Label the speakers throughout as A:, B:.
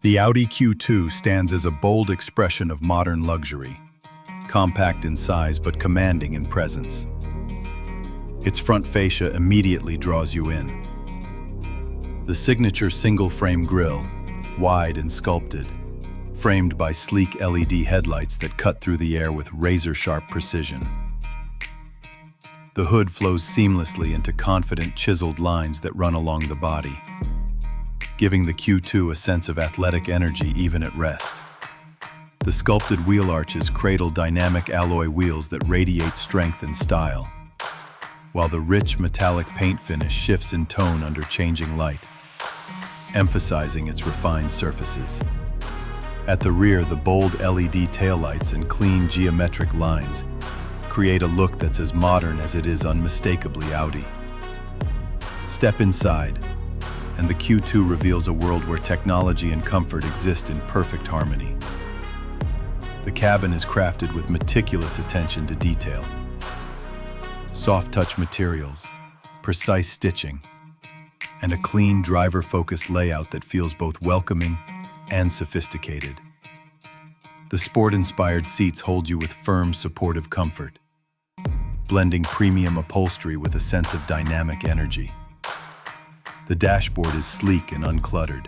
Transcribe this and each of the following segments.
A: The Audi Q2 stands as a bold expression of modern luxury, compact in size but commanding in presence. Its front fascia immediately draws you in. The signature single-frame grille, wide and sculpted, framed by sleek LED headlights that cut through the air with razor-sharp precision. The hood flows seamlessly into confident chiseled lines that run along the body, giving the Q2 a sense of athletic energy even at rest. The sculpted wheel arches cradle dynamic alloy wheels that radiate strength and style, while the rich metallic paint finish shifts in tone under changing light, emphasizing its refined surfaces. At the rear, the bold LED taillights and clean geometric lines create a look that's as modern as it is unmistakably Audi. Step inside, and the Q2 reveals a world where technology and comfort exist in perfect harmony. The cabin is crafted with meticulous attention to detail. Soft-touch materials, precise stitching, and a clean driver-focused layout that feels both welcoming and sophisticated. The sport-inspired seats hold you with firm, supportive comfort, blending premium upholstery with a sense of dynamic energy. The dashboard is sleek and uncluttered,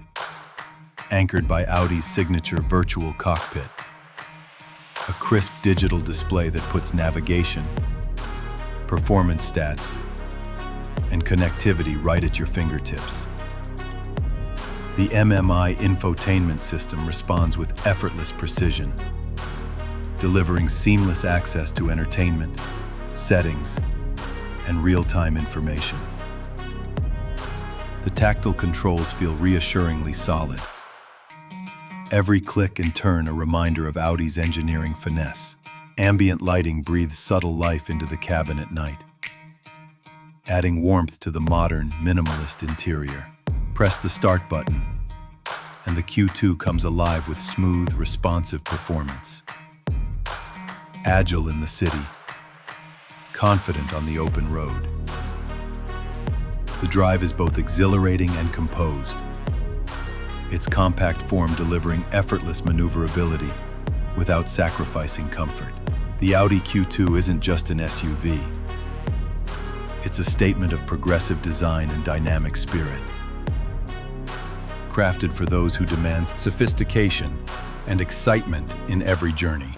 A: anchored by Audi's signature virtual cockpit, a crisp digital display that puts navigation, performance stats, and connectivity right at your fingertips. The MMI infotainment system responds with effortless precision, delivering seamless access to entertainment, settings, and real-time information. The tactile controls feel reassuringly solid. Every click and turn a reminder of Audi's engineering finesse. Ambient lighting breathes subtle life into the cabin at night, adding warmth to the modern, minimalist interior. Press the start button, and the Q2 comes alive with smooth, responsive performance. Agile in the city, confident on the open road. The drive is both exhilarating and composed, its compact form delivering effortless maneuverability without sacrificing comfort. The Audi Q2 isn't just an SUV. It's a statement of progressive design and dynamic spirit. Crafted for those who demand sophistication and excitement in every journey.